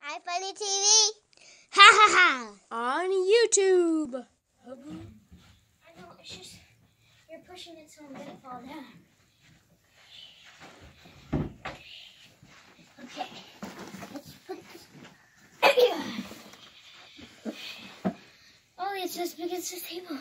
iFunny TV. Ha ha ha. On YouTube. I know, it's just, you're pushing it so I'm going to fall down. Okay. Let's put this. Oh, it's just big as this table.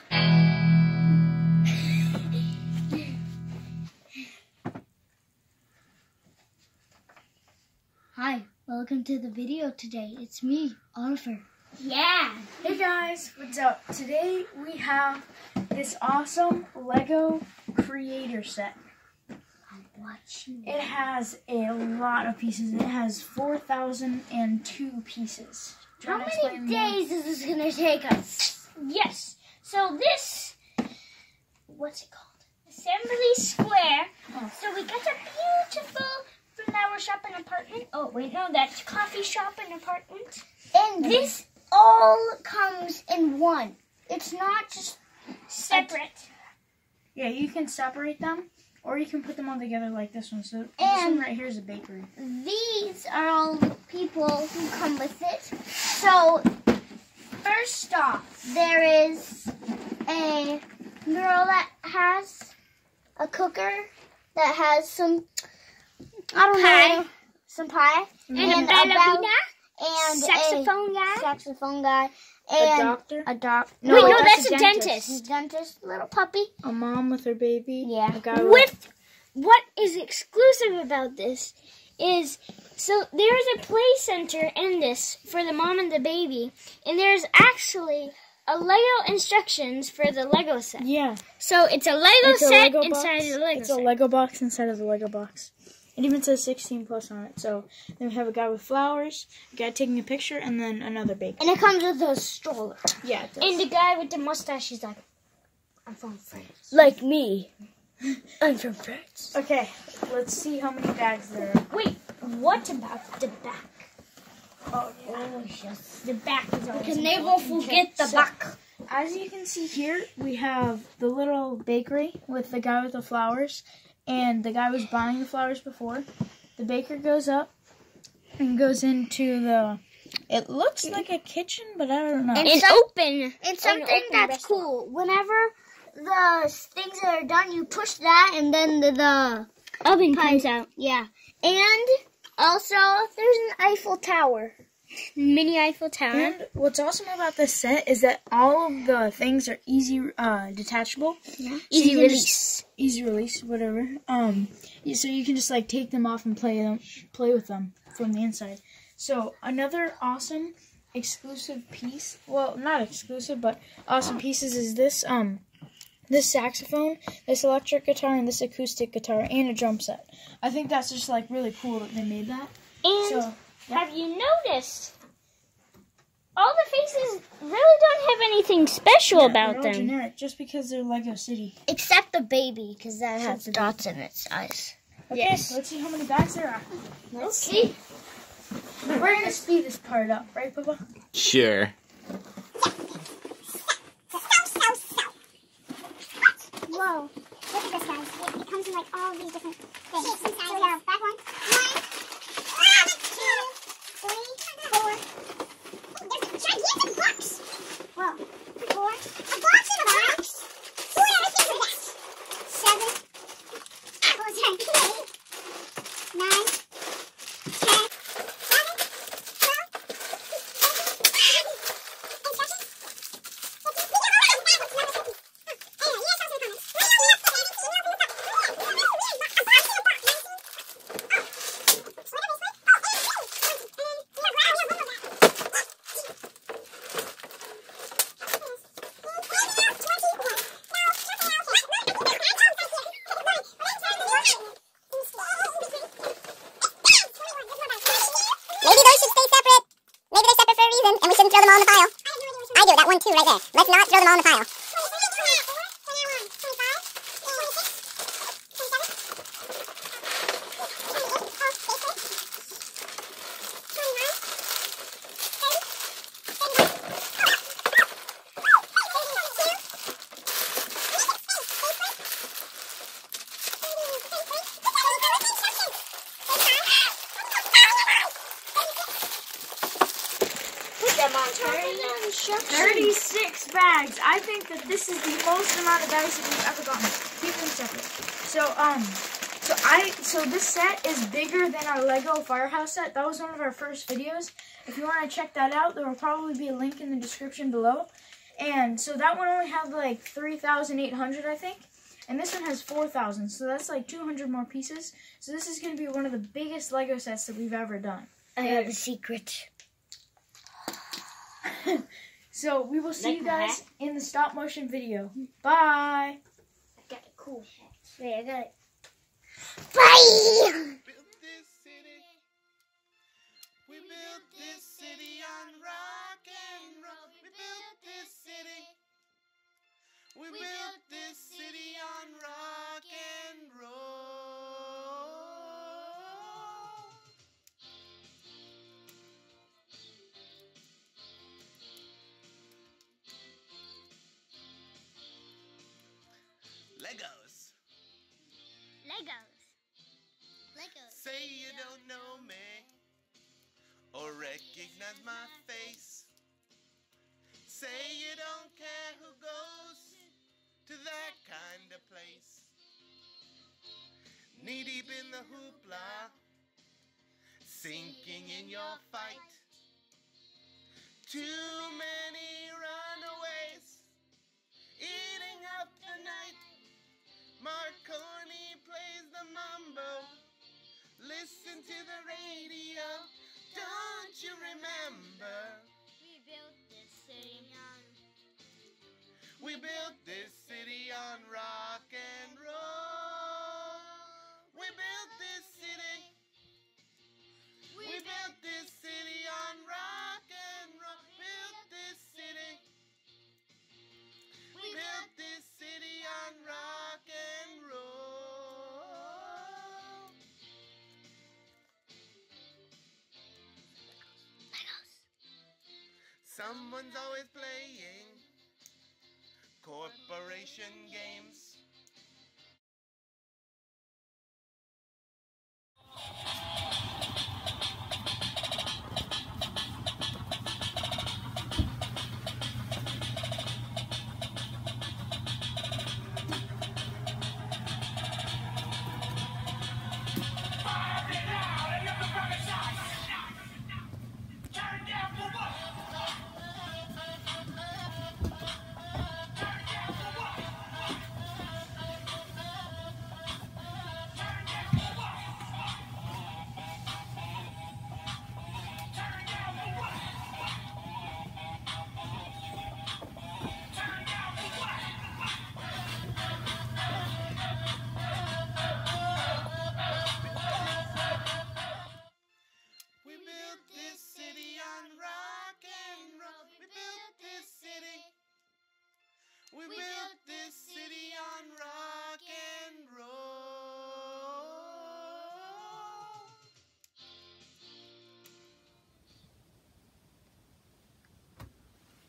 Hi, welcome to the video today. It's me, Oliver. Yeah. Hey guys, what's up? Today we have this awesome Lego creator set. I'm watching. It has a lot of pieces. It has 4,002 pieces. How many days is this going to take us? Yes. So this, what's it called? Assembly Square. Oh. So we got a beautiful flower shop and apartment. Oh, wait, no, that's coffee shop and apartment. And this all comes in one. It's not just separate. Yeah, you can separate them, or you can put them all together like this one. So this one right here is a bakery. These are all the people who come with it. So, first off, there is a girl that has a cooker that has some, I don't know, some pie. And a ballerina. And saxophone guy. And a doctor. No, wait, no, that's a dentist. Dentist, little puppy. A mom with her baby. Yeah. A guy with what is exclusive about this is, so there's a play center in this for the mom and the baby, and there's actually a Lego instructions for the Lego set. Yeah. So it's a Lego set inside of the Lego set. It's a Lego box inside of the Lego box. It even says 16 plus on it. So then we have a guy with flowers, a guy taking a picture, and then another baby. And it comes with a stroller. Yeah, it does. And the guy with the mustache, he's like, I'm from France. Like me. I'm from France. Okay, let's see how many bags there are. Wait, what about the back? Oh, yeah. Oh, yes. The back is always can never forget the back. As you can see here, we have the little bakery with the guy with the flowers. And the guy was buying the flowers before. The baker goes up and goes into the, it looks like a kitchen, but I don't know. And something that's cool. Whenever the things are done, you push that and then the oven comes out. Yeah. And also, there's an Eiffel Tower. Mini Eiffel Tower. And what's awesome about this set is that all of the things are easy detachable. Yeah. So Easy release. Easy release, whatever. So you can just like take them off and play with them from the inside. So another awesome exclusive piece. Well, not exclusive, but awesome pieces is this this saxophone, this electric guitar, and this acoustic guitar, and a drum set. I think that's just like really cool that they made that. And have you noticed? All the faces really don't have anything special about they're all them. generic, just because they're Lego City. Except the baby, because that has dots in its eyes. Okay, Yes. let's see how many bags there are. Let's see. We're going to speed this part up, right, Papa? Sure. Whoa. Look at this, guys. It comes in like all these different things. So we have back one. 1, 2, 3, 4. There's a gigantic box. Whoa. 4. A box in a box. 4 everything for that. 7. Oh, sorry. 8. 9. 10. 11. 2 right there. Let's not throw them all in the pile. them on top of the instructions. 36 bags. I think that this is the most amount of bags that we've ever gotten. Keep them separate. So this set is bigger than our Lego Firehouse set. That was one of our first videos. If you want to check that out, there will probably be a link in the description below. And so that one only had like 3,800, I think. And this one has 4,000, so that's like 200 more pieces. So this is going to be one of the biggest Lego sets that we've ever done. I have a secret. So we will see you guys in the stop motion video. Bye! I got a cool hat. Wait, I got it. Bye! We built this city on rock and roll. We built this city. We built this city on rock and roll. Legos. Say you don't know me or recognize my face. Say you don't care who goes to that kind of place. Knee deep in the hoopla, sinking in your fight. Too many runaways, eating up the night. Marconi plays the mambo. Listen to the radio. Don't you remember? We built this city on. We built this city on rock and roll. We built this city. We built this city on rock and roll. Built this city. We built this city on rock and roll. Someone's always playing corporation games. We built this city on rock and roll.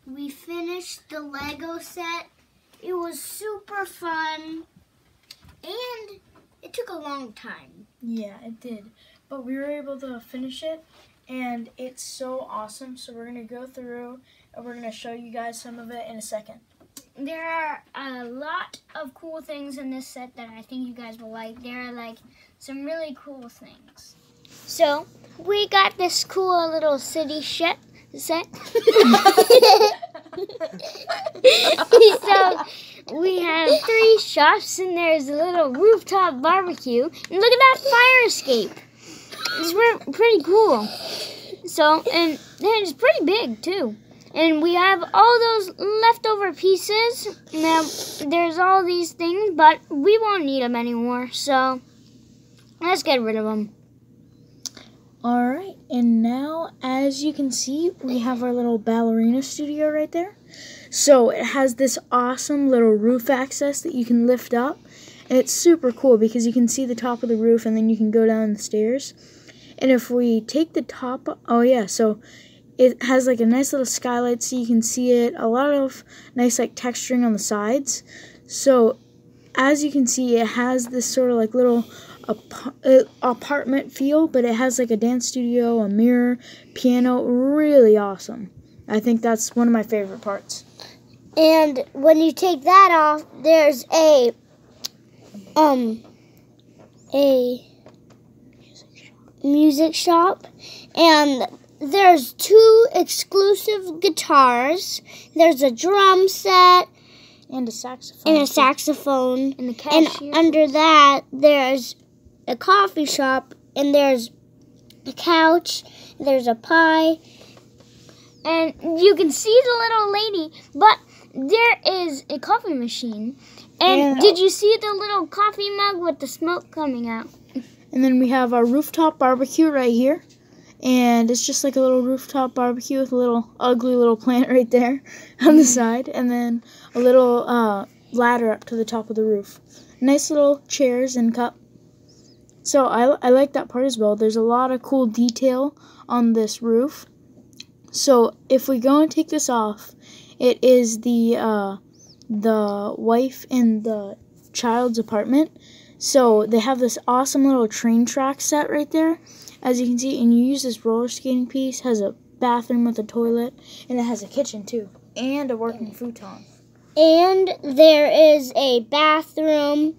We finished the Lego set. It was super fun. And it took a long time. Yeah, it did. But we were able to finish it, and it's so awesome. So we're going to go through, and we're going to show you guys some of it in a second. There are a lot of cool things in this set that I think you guys will like. There are like some really cool things. So we got this cool little city set. So we have 3 shops, and there's a little rooftop barbecue. And look at that fire escape. It's pretty cool. So, and it's pretty big too. And we have all those leftover pieces. Now, there's all these things, but we won't need them anymore. So, let's get rid of them. All right, and now, as you can see, we have our little ballerina studio right there. So it has this awesome little roof access that you can lift up. And it's super cool because you can see the top of the roof, and then you can go down the stairs. And if we take the top, oh yeah, so it has like a nice little skylight so you can see it. A lot of nice like texturing on the sides. So as you can see, it has this sort of like little apartment feel, but it has like a dance studio, a mirror, piano. Really awesome. I think that's one of my favorite parts. And when you take that off, there's a music shop, and there's 2 exclusive guitars. There's a drum set And a saxophone. And the cashier. And under that, there's a coffee shop, and there's a couch, there's a pie, and you can see the little lady, but there is a coffee machine. And did you see the little coffee mug with the smoke coming out? And then we have our rooftop barbecue right here. And it's just like a little rooftop barbecue with a little ugly little plant right there on the side. And then a little ladder up to the top of the roof. Nice little chairs and cup. So I like that part as well. There's a lot of cool detail on this roof. So if we go and take this off, it is the wife and the child's apartment. So they have this awesome little train track set right there, as you can see, and you use this roller skating piece. Has a bathroom with a toilet, and it has a kitchen too, and a working futon. And there is a bathroom,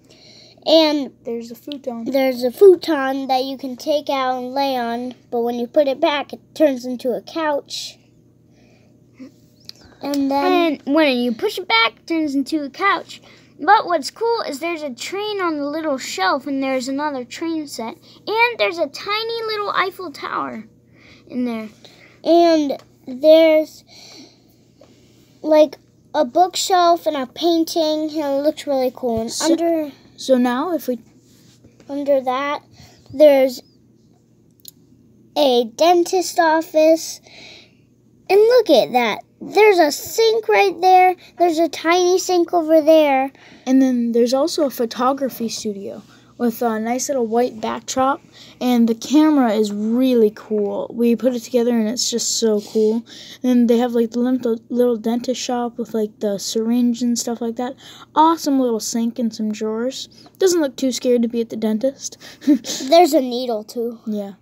and there's a futon. There's a futon that you can take out and lay on, but when you put it back, it turns into a couch. And when you push it back, it turns into a couch. But what's cool is there's a train on the little shelf, and there's another train set, and there's a tiny little Eiffel Tower in there. And there's like a bookshelf and a painting, and it looks really cool. And so now if we... Under that, there's a dentist office. And look at that. There's a sink right there. There's a tiny sink over there. And then there's also a photography studio with a nice little white backdrop. And the camera is really cool. We put it together and it's just so cool. And they have like the little dentist shop with like the syringe and stuff like that. Awesome little sink and some drawers. Doesn't look too scared to be at the dentist. There's a needle too. Yeah.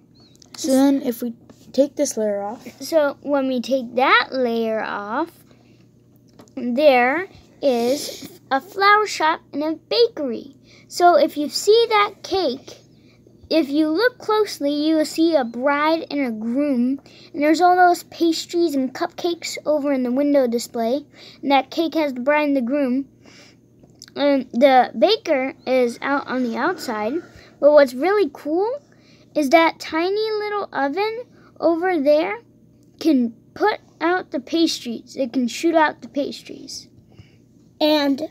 So then if we take this layer off. So when we take that layer off, there is a flower shop and a bakery. So if you see that cake, if you look closely, you will see a bride and a groom. And there's all those pastries and cupcakes over in the window display. And that cake has the bride and the groom. And the baker is out on the outside. But what's really cool is that tiny little oven over there can put out the pastries. It can shoot out the pastries. And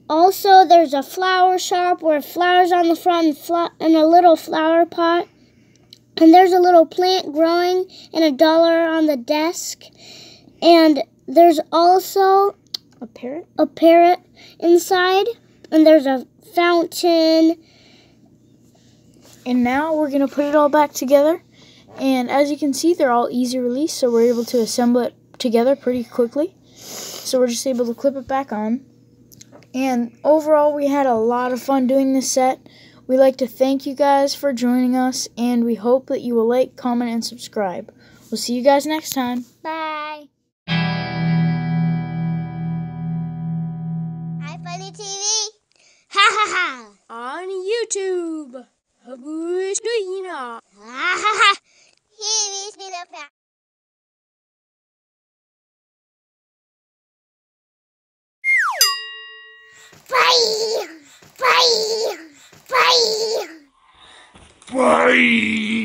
also there's a flower shop where flowers on the front and a little flower pot. And there's a little plant growing and a dollar on the desk. And there's also a parrot inside. And there's a fountain. And now we're going to put it all back together. And as you can see, they're all easy release, so we're able to assemble it together pretty quickly. So we're just able to clip it back on. And overall, we had a lot of fun doing this set. We'd like to thank you guys for joining us, and we hope that you will like, comment, and subscribe. We'll see you guys next time. Bye. Hi, Funny TV. Ha ha ha. On YouTube. Ha ha ha. Bye! Bye! Bye! Bye!